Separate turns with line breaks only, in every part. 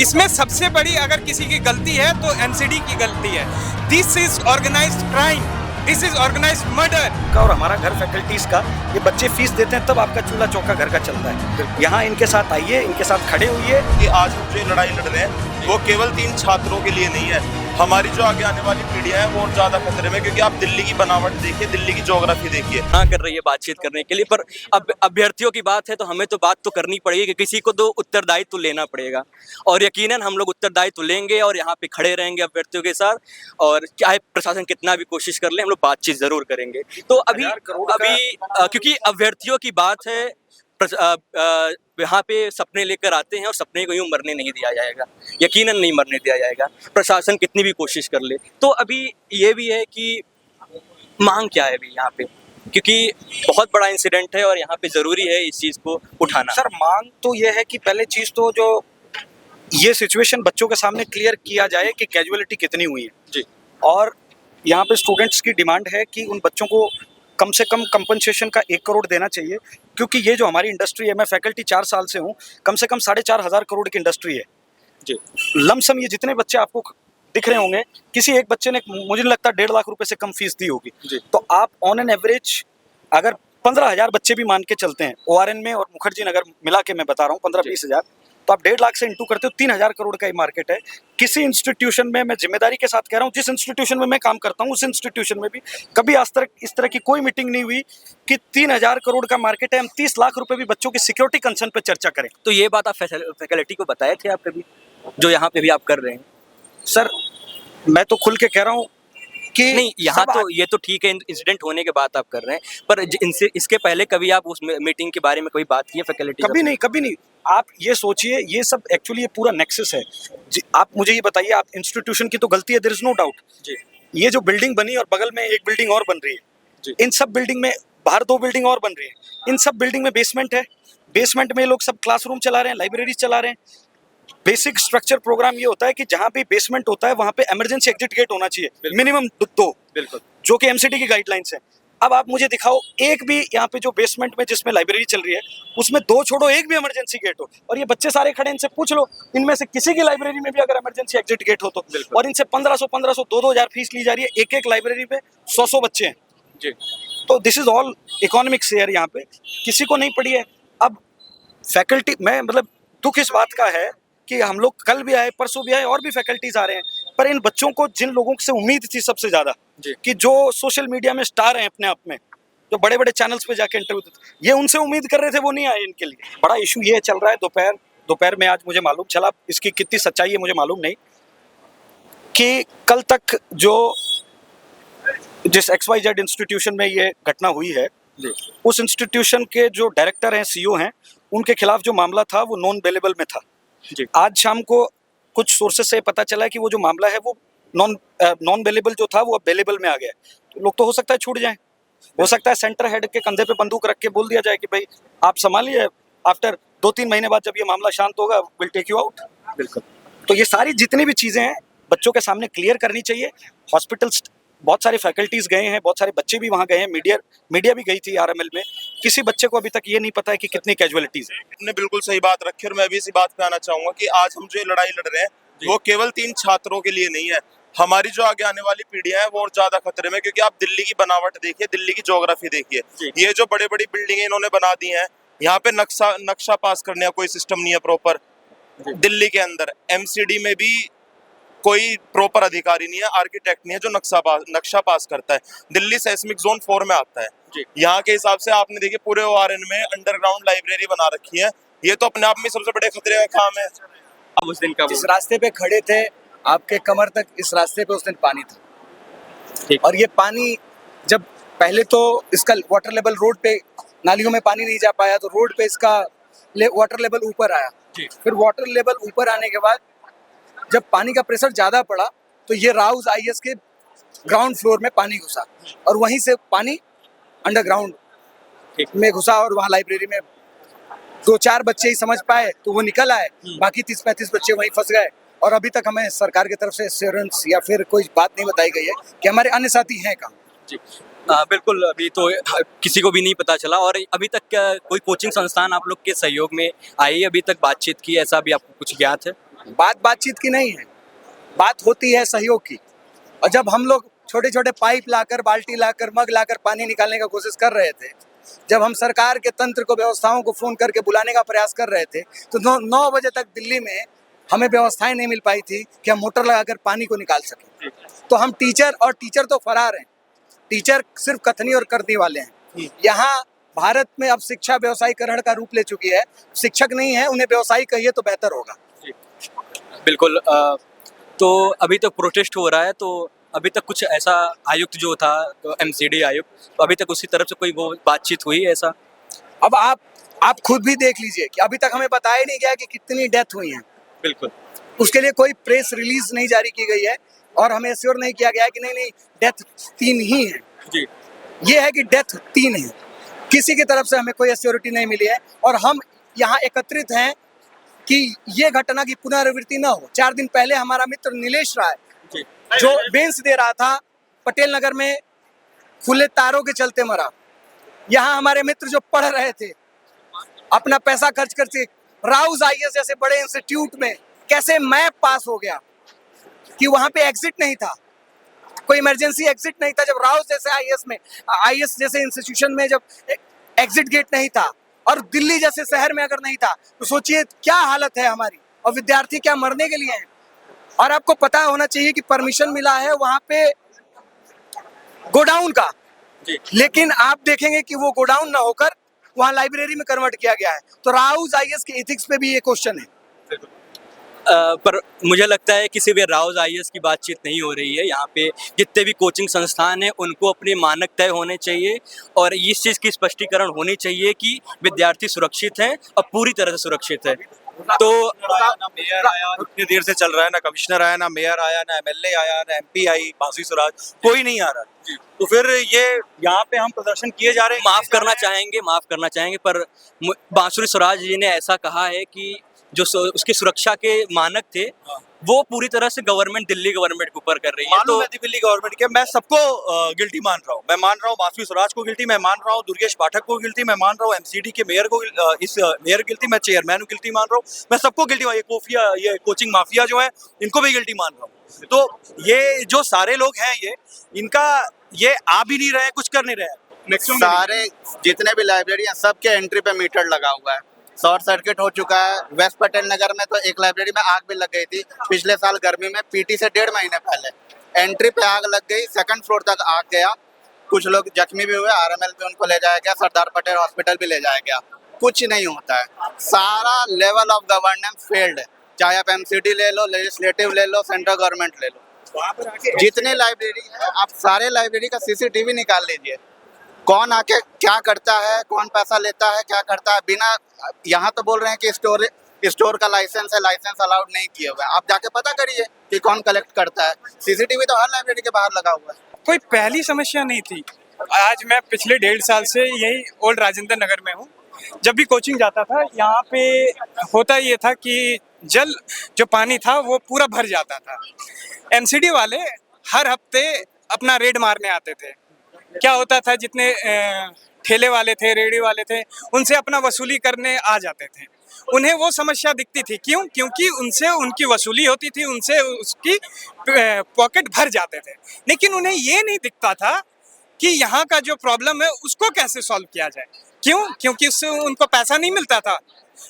इसमें सबसे बड़ी अगर किसी की गलती है तो एनसीडी की गलती है। This is organised crime, this is organised murder.
और हमारा घर फैकल्टीज का, ये बच्चे फीस देते हैं तब आपका चूल्हा चौका घर का चलता है। यहाँ इनके साथ आइए, इनके साथ खड़े हुइए।
कि आज हम जो लड़ाई लड़ रहे हैं वो केवल 3 छात्रों के लिए नहीं है, हमारी जो आगे आने वाली पीढ़ियां हैं वो और ज्यादा खतरे में, क्योंकि आप दिल्ली की बनावट देखिए, दिल्ली की ज्योग्राफी देखिए।
हाँ कर रही है बातचीत करने के लिए, पर अब अभ्यर्थियों की बात है तो हमें तो बात तो करनी पड़ेगी कि किसी को तो उत्तरदायित्व लेना पड़ेगा, और यकीनन हम लोग उत्तरदायित्व लेंगे और यहाँ पे खड़े रहेंगे अभ्यर्थियों के साथ, और चाहे प्रशासन कितना भी कोशिश कर ले हम लोग बातचीत जरूर करेंगे। तो अभी क्योंकि अभ्यर्थियों की बात है, यहाँ पे सपने लेकर आते हैं और सपने को यूं मरने नहीं दिया जाएगा, यकीनन नहीं मरने दिया जाएगा, प्रशासन कितनी भी कोशिश कर ले। तो अभी ये भी है कि मांग क्या है अभी यहाँ पे, क्योंकि बहुत बड़ा इंसिडेंट है और यहाँ पे जरूरी है इस चीज को उठाना।
सर मांग तो ये है कि पहले चीज तो जो ये सिचुएशन बच्चों के सामने क्लियर किया जाए कि कैजुअलिटी कितनी हुई है
जी।
और यहाँ पे स्टूडेंट्स की डिमांड है कि उन बच्चों को कम से कम कंपनसेशन का 1 करोड़ देना चाहिए, क्योंकि ये जो हमारी इंडस्ट्री है, मैं फैकल्टी 4 साल से हूँ, कम से कम 4,500 करोड़ की इंडस्ट्री है
जी।
लमसम ये जितने बच्चे आपको दिख रहे होंगे, किसी एक बच्चे ने मुझे नहीं लगता 1.5 लाख रुपए से कम फीस दी होगी। तो आप ऑन एन एवरेज अगर 15,000 बच्चे भी मान के चलते हैं, ORN में और मुखर्जी नगर मिला के मैं बता रहा हूँ 15-20 हज़ार, तो आप 1.5 लाख से इंटू करते हो 3,000 करोड़ का ये मार्केट है। किसी इंस्टीट्यूशन में, मैं जिम्मेदारी के साथ कह रहा हूँ, जिस इंस्टीट्यूशन में मैं काम करता हूँ उस इंस्टीट्यूशन में भी कभी आज तक इस तरह की कोई मीटिंग नहीं हुई कि 3,000 करोड़ का मार्केट है, हम 30 लाख रुपए भी बच्चों की सिक्योरिटी कंसर्न पे चर्चा करें।
तो ये बात आप फैकल्टी को बताए थे आप कभी, जो यहाँ पे भी आप कर रहे हैं?
सर मैं तो खुल के कह रहा हूँ कि
नहीं, यहाँ तो ये तो ठीक है, इंसिडेंट होने के बाद आप कर रहे हैं, पर इनसे इसके पहले कभी आप उस मीटिंग के बारे में कोई बात की है फैकल्टी?
कभी नहीं। आप ये सोचिए, ये सब एक्चुअली ये पूरा नेक्सस है। आप मुझे ये बताइए, आप इंस्टीट्यूशन की तो गलती है, देयर इज नो डाउट जी। ये जो बिल्डिंग बनी और बगल में एक बिल्डिंग और बन रही है जी। इन सब बिल्डिंग में बाहर 2 बिल्डिंग और बन रही है, इन सब बिल्डिंग में बेसमेंट है, बेसमेंट में लोग सब क्लासरूम चला रहे हैं, लाइब्रेरीज चला रहे हैं। बेसिक स्ट्रक्चर प्रोग्राम ये होता है कि जहाँ भी बेसमेंट होता है वहाँ पे इमरजेंसी एग्जिट गेट होना चाहिए, मिनिमम 2,
बिल्कुल,
जो कि एमसीडी की गाइडलाइंस है। अब आप मुझे दिखाओ एक भी यहाँ पे जो बेसमेंट में जिसमें लाइब्रेरी चल रही है उसमें 2 छोड़ो, एक भी इमरजेंसी गेट हो, और ये बच्चे सारे खड़े, इनसे पूछ लो इनमें से किसी की लाइब्रेरी में भी अगर इमरजेंसी एग्जिट गेट हो तो, और इनसे 1500 2-2 हज़ार फीस ली जा रही है, एक लाइब्रेरी पे 100 बच्चे हैं जी। तो this is all economic share, यहाँ पे किसी को नहीं पड़ी है। अब फैकल्टी, मैं मतलब दुख इस बात का है कि हम लोग कल भी आए, परसों भी आए, और भी फैकल्टीज आ रहे हैं, पर इन बच्चों को जिन लोगों से उम्मीद थी सबसे ज्यादा कि जो सोशल मीडिया में स्टार हैं अपने आप में, जो बड़े बड़े चैनल्स पे जाके इंटरव्यू देते, ये उनसे उम्मीद कर रहे थे, वो नहीं आए। इनके लिए बड़ा इशू ये चल रहा है। दोपहर में आज मुझे मालूम चला, इसकी कितनी सच्चाई है मुझे मालूम नहीं, कि कल तक जो जिस XYZ इंस्टीट्यूशन में ये घटना हुई है, उस इंस्टीट्यूशन के जो डायरेक्टर हैं, CEO हैं, उनके खिलाफ जो मामला था वो नॉन बेलेबल में था जी। आज शाम को कुछ सोर्सेस से पता चला कि वो जो मामला है वो नॉन बेलेबल जो था वो अब बेलेबल में आ गया। तो लोग तो हो सकता है छूट जाएं, हो सकता है सेंटर हेड के कंधे पे बंदूक रख के बोल दिया जाए कि भाई आप संभालिए, आफ्टर 2-3 महीने बाद जब ये मामला शांत होगा विल टेक यू आउट। बिल्कुल। तो ये सारी जितनी भी चीजें हैं बच्चों के सामने क्लियर करनी चाहिए। हॉस्पिटल्स, बहुत सारे फैकल्टीज गए हैं, बहुत सारे बच्चे भी वहाँ गए हैं, मीडिया भी गई थी RML में। किसी बच्चे को अभी तक ये नहीं पता है कि कितनी कैजुअलिटीज है।
आपने बिल्कुल सही बात रखी, और मैं भी इसी बात पे आना चाहूंगा कि आज हम जो लड़ाई लड़ रहे हैं वो केवल 3 छात्रों के लिए नहीं है, हमारी जो आगे आने वाली पीढ़ियां हैं वो और ज्यादा खतरे में, क्योंकि आप दिल्ली की बनावट देखिए, दिल्ली की ज्योग्राफी देखिए, ये जो बड़ी बड़ी बिल्डिंगें इन्होंने बना दी हैं, यहाँ पे नक्शा पास करने का कोई सिस्टम नहीं है प्रॉपर। दिल्ली के अंदर MCD में भी कोई प्रॉपर अधिकारी नहीं है, आर्किटेक्ट नहीं है जो नक्शा पास करता है। दिल्ली सेस्मिक जोन 4 में आता है। यहाँ के हिसाब से आपने देखिए पूरे ORN में अंडरग्राउंड लाइब्रेरी बना रखी है, ये तो अपने आप में सबसे बड़े खतरे का काम है।
अब उस दिन का
जिस रास्ते पे खड़े थे आपके कमर तक, इस रास्ते पे उस दिन पानी था, और ये पानी जब पहले तो इसका वाटर लेवल रोड पे, नालियों में पानी नहीं जा पाया, तो रोड पे इसका वाटर लेवल ऊपर आया। फिर वाटर लेवल ऊपर आने के बाद जब पानी का प्रेशर ज्यादा पड़ा तो ये राउस IS के ग्राउंड फ्लोर में पानी घुसा, और वहीं से पानी अंडरग्राउंड में घुसा, और वहाँ लाइब्रेरी में 2-4 बच्चे ही समझ पाए तो वो निकल आए, बाकी 30-35 बच्चे वहीं फंस गए। और अभी तक हमें सरकार की तरफ से एश्योरेंस या फिर कोई बात नहीं बताई गई है कि हमारे अन्य साथी हैं कहाँ जी।
बिल्कुल, अभी तो किसी को भी नहीं पता चला, और अभी तक कोई कोचिंग संस्थान आप लोग के सहयोग में आई, अभी तक बातचीत की, ऐसा भी आपको कुछ ज्ञात है?
बातचीत की नहीं है, बात होती है सहयोग की। और जब हम लोग छोटे छोटे पाइप लाकर, बाल्टी लाकर, मग लाकर पानी निकालने का कोशिश कर रहे थे, जब हम सरकार के तंत्र को, व्यवस्थाओं को फोन करके बुलाने का प्रयास कर रहे थे, तो 9 बजे तक दिल्ली में हमें व्यवस्थाएं नहीं मिल पाई थी कि हम मोटर लगाकर पानी को निकाल सकें। तो हम टीचर तो फरार हैं, टीचर सिर्फ कथनी और करनी वाले हैं। यहाँ भारत में अब शिक्षा व्यवसायीकरण का रूप ले चुकी है। शिक्षक नहीं है, उन्हें व्यवसायी कहिए तो बेहतर होगा।
बिल्कुल। तो अभी तो प्रोटेस्ट हो रहा है, तो अभी तक कुछ ऐसा आयुक्त जो था, तो एमसीडी आयुक्त, तो अभी तक उसकी तरफ से कोई वो बातचीत हुई ऐसा?
अब आप खुद भी देख लीजिए कि अभी तक हमें बताया नहीं गया कि कितनी डेथ हुई हैं।
बिल्कुल।
उसके लिए कोई प्रेस रिलीज नहीं जारी की गई है और हमें एश्योर नहीं किया गया है कि नहीं डेथ 3 ही है।
जी।
ये है कि डेथ 3 है, किसी की तरफ से हमें कोई एश्योरिटी नहीं मिली है। और हम यहाँ एकत्रित हैं कि ये घटना की पुनरावृत्ति न हो। 4 दिन पहले हमारा मित्र नीलेश राय, जो बेंच दे रहा था पटेल नगर में, खुले तारों के चलते मरा। यहाँ हमारे मित्र जो पढ़ रहे थे, अपना पैसा खर्च करके राउज आईएएस जैसे बड़े इंस्टीट्यूट में, कैसे मैप पास हो गया कि वहां पे एग्जिट नहीं था, कोई इमरजेंसी एग्जिट नहीं था। जब राउज जैसे आईएएस जैसे इंस्टीट्यूशन में जब एग्जिट गेट नहीं था, और दिल्ली जैसे शहर में अगर नहीं था, तो सोचिए क्या हालत है हमारी। और विद्यार्थी क्या मरने के लिए हैं। और आपको पता होना चाहिए कि परमिशन मिला है वहां पे गोडाउन का, लेकिन आप देखेंगे कि वो गोडाउन ना होकर वहां लाइब्रेरी में कन्वर्ट किया गया है। तो राउज आईएएस के एथिक्स पे भी ये क्वेश्चन है।
पर मुझे लगता है कि सिर्फ ये राउज आईएएस की बातचीत नहीं हो रही है। यहाँ पे जितने भी कोचिंग संस्थान हैं, उनको अपने मानक तय होने चाहिए और इस चीज़ की स्पष्टीकरण होनी चाहिए कि विद्यार्थी सुरक्षित हैं और पूरी तरह से सुरक्षित है। तो
ना मेयर आया, इतनी देर से चल रहा है, ना कमिश्नर आया, ना मेयर आया, ना एमएलए आया, ना एमपी आई, बांसुरी स्वराज, कोई नहीं आ रहा। तो फिर ये यहाँ पे हम प्रदर्शन किए जा रहे हैं।
माफ़ करना चाहेंगे, पर बांसुरी स्वराज जी ने ऐसा कहा है कि जो उसकी सुरक्षा के मानक थे, वो पूरी तरह से दिल्ली गवर्नमेंट के ऊपर कर रही है।
तो दिल्ली गवर्नमेंट के मैं सबको गिल्टी मान रहा हूँ। मैं मान रहा हूँ बांसुरी स्वराज को गिल्टी, मैं मान रहा हूँ दुर्गेश पाठक को गिल्टी, मैं मान रहा हूँ एमसीडी के मेयर को, इस मेयर गिल्टी, मैं चेयरमैन को गिल्टी मान रहा हूँ। मैं सबको गिल्टी, ये कोचिंग माफिया जो है, इनको भी गिल्टी मान रहा हूँ। तो ये जो सारे लोग हैं, ये आ भी नहीं रहे, कुछ कर नहीं रहे।
सारे जितने भी लाइब्रेरी हैं, सबके एंट्री पे मीटर लगा हुआ है। शॉर्ट सर्किट हो चुका है। वेस्ट पटेल नगर में तो एक लाइब्रेरी में आग भी लग गई थी पिछले साल गर्मी में, पीटी से 1.5 महीने पहले। एंट्री पे आग लग गई, 2nd फ्लोर तक आग गया, कुछ लोग जख्मी भी हुए, आरएमएल पे उनको ले जाया गया, सरदार पटेल हॉस्पिटल भी ले जाया गया। कुछ नहीं होता है, सारा लेवल ऑफ गवर्नेंस फेल्ड है। चाहे आप एमसीडी ले लो, लेजिस्लेटिव ले लो, सेंट्रल गवर्नमेंट ले लो, जितने लाइब्रेरी है आप सारे लाइब्रेरी का सीसीटीवी निकाल लीजिए। कौन आके क्या करता है, कौन पैसा लेता है, क्या करता है। बिना, यहाँ तो बोल रहे हैं कि स्टोर का लाइसेंस है, लाइसेंस अलाउड नहीं किए हुए। आप जाके पता करिए कि कौन कलेक्ट करता है। सीसीटीवी तो हर लाइब्रेरी के बाहर लगा हुआ है।
कोई पहली समस्या नहीं थी। आज मैं पिछले 1.5 साल से यही ओल्ड राजेंद्र नगर में हूँ। जब भी कोचिंग जाता था, यहाँ पे होता ये था कि जो पानी था वो पूरा भर जाता था। एमसीडी वाले हर हफ्ते अपना रेड मारने आते थे। क्या होता था, जितने ठेले वाले थे, रेडी वाले थे, उनसे अपना वसूली करने आ जाते थे। उन्हें वो समस्या दिखती थी, क्यों? क्योंकि उनसे उनकी वसूली होती थी, उनसे उसकी पॉकेट भर जाते थे। लेकिन उन्हें ये नहीं दिखता था कि यहाँ का जो प्रॉब्लम है उसको कैसे सॉल्व किया जाए। क्यों? क्योंकि उससे उनको पैसा नहीं मिलता था।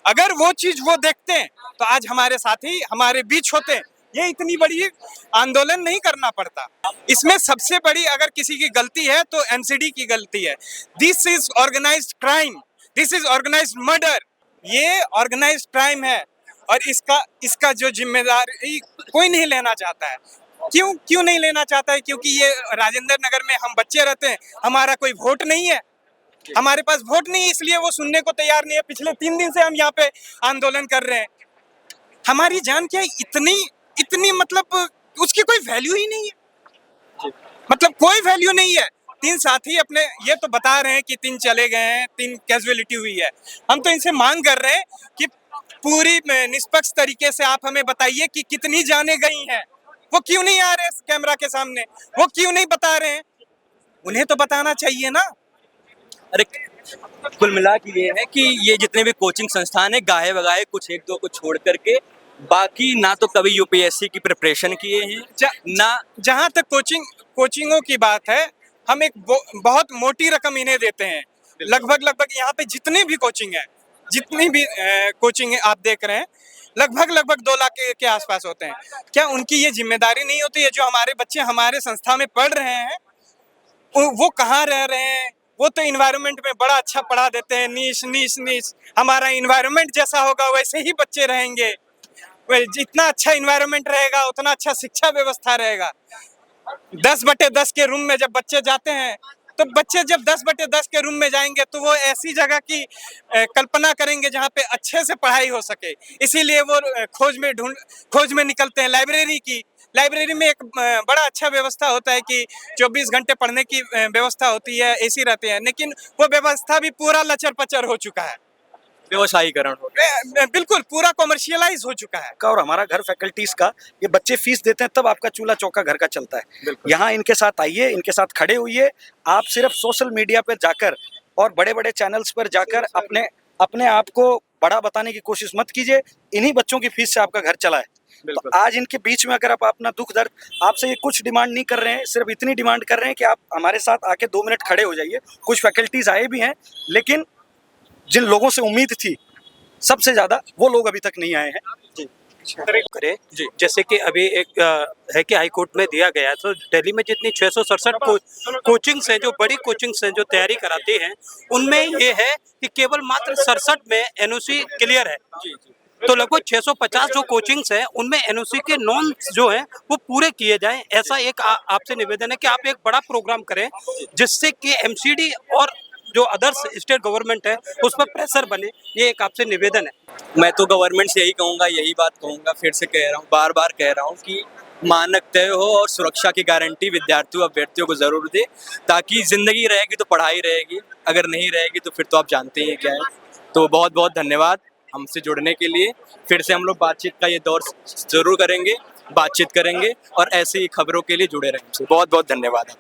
अगर वो चीज़ वो देखते हैं तो आज हमारे साथी हमारे बीच होते, ये इतनी बड़ी आंदोलन नहीं करना पड़ता। इसमें सबसे बड़ी अगर किसी की गलती है तो एमसीडी की गलती है। This is organised crime, this is organised murder. ये ऑर्गेनाइज्ड क्राइम है और इसका जो जिम्मेदारी कोई नहीं लेना चाहता है। क्यों नहीं लेना चाहता है? क्योंकि ये राजेंद्र नगर में हम बच्चे रहते हैं, हमारा कोई वोट नहीं है, हमारे पास वोट नहीं है, इसलिए वो सुनने को तैयार नहीं है। पिछले 3 दिन से हम यहाँ पे आंदोलन कर रहे हैं। हमारी जान क्या इतनी मतलब उसकी कोई वैल्यू ही नहीं है, मतलब कोई वैल्यू नहीं है। 3 साथी अपने ये तो बता रहे हैं कि 3 चले गए हैं, 3 कैजुअलिटी हुई है। हम तो इनसे मांग कर रहे हैं कि पूरी निष्पक्ष तरीके से आप हमें बताइए कि कितनी जाने गई हैं। वो क्यों नहीं आ रहे कैमरा के सामने? वो क्यों नहीं बता रहे हैं? उन्हें तो बताना चाहिए ना।
अरे कुल मिला के ये है कि ये जितने भी कोचिंग संस्थान है, गाहे बगाहे कुछ 1-2 को छोड़ करके बाकी ना तो कभी यूपीएससी की प्रिपरेशन किए हैं ना।
जहाँ तक कोचिंगों की बात है, हम एक बहुत मोटी रकम इन्हें देते हैं। लगभग यहाँ पे जितनी भी कोचिंग है, जितनी भी कोचिंग है आप देख रहे हैं, लगभग 2 लाख के आसपास होते हैं। क्या उनकी ये जिम्मेदारी नहीं होती है जो हमारे बच्चे हमारे संस्था में पढ़ रहे हैं वो कहाँ रह रहे हैं? वो तो इन्वायरमेंट में बड़ा अच्छा पढ़ा देते हैं, नीस हमारा इन्वायरमेंट जैसा होगा वैसे ही बच्चे रहेंगे। जितना अच्छा इन्वायरमेंट रहेगा उतना अच्छा शिक्षा व्यवस्था रहेगा। 10/10 के रूम में जब बच्चे जाते हैं तो बच्चे जब 10/10 के रूम में जाएंगे तो वो ऐसी जगह की कल्पना करेंगे जहाँ पे अच्छे से पढ़ाई हो सके। इसीलिए वो खोज में निकलते हैं लाइब्रेरी में एक बड़ा अच्छा व्यवस्था होता है कि 24 घंटे पढ़ने की व्यवस्था होती है, एसी रहते हैं, लेकिन वो व्यवस्था भी पूरा लचर-पचर हो चुका है।
व्यवसायीकरण हो गया।
बिल्कुल पूरा कॉमर्शियलाइज हो चुका है।
और हमारा घर फैकल्टीज का, ये बच्चे फीस देते हैं तब आपका चूल्हा चौका घर का चलता है। यहाँ इनके साथ आइए, इनके साथ खड़े होइए। आप सिर्फ सोशल मीडिया पर जाकर और बड़े बड़े चैनल्स पर जाकर अपने आप को बड़ा बताने की कोशिश मत कीजिए। इन्हीं बच्चों की फीस से आपका घर चला है। तो आज इनके बीच में अगर आप अपना दुख दर्द, आपसे ये कुछ डिमांड नहीं कर रहे हैं, सिर्फ इतनी डिमांड कर रहे हैं कि आप हमारे साथ आके 2 मिनट खड़े हो जाइए। कुछ फैकल्टीज आए भी हैं, लेकिन जिन लोगों से उम्मीद थी सबसे ज्यादा, वो लोग अभी तक नहीं आए हैं।
करे जैसे कि अभी एक है कि हाई कोर्ट में दिया गया है, तो दिल्ली में जितनी 667 कोचिंग्स हैं, जो बड़ी कोचिंग्स हैं जो तैयारी कराती हैं, उनमें ये है कि केवल मात्र 67 में एनओसी क्लियर है। तो लगभग 650 जो कोचिंग्स हैं उनमें एनओसी के नॉर्म्स जो हैं वो पूरे किए जाएं। ऐसा एक आपसे निवेदन है कि आप एक बड़ा प्रोग्राम करें जिससे कि एमसीडी और जो अदर्स स्टेट गवर्नमेंट है उस पर प्रेशर बने। ये एक आपसे निवेदन है।
मैं तो गवर्नमेंट से यही बात कहूँगा, फिर से कह रहा हूँ, बार कह रहा हूँ कि मानक तय हो और सुरक्षा की गारंटी विद्यार्थियों अभ्यर्थियों को जरूर दे, ताकि जिंदगी रहेगी तो पढ़ाई रहेगी, अगर नहीं रहेगी तो फिर तो आप जानते हैं क्या है। तो बहुत बहुत धन्यवाद हमसे जुड़ने के लिए। फिर से हम लोग बातचीत का ये दौर जरूर करेंगे, बातचीत करेंगे और ऐसी खबरों के लिए जुड़े रहेंगे। बहुत बहुत धन्यवाद।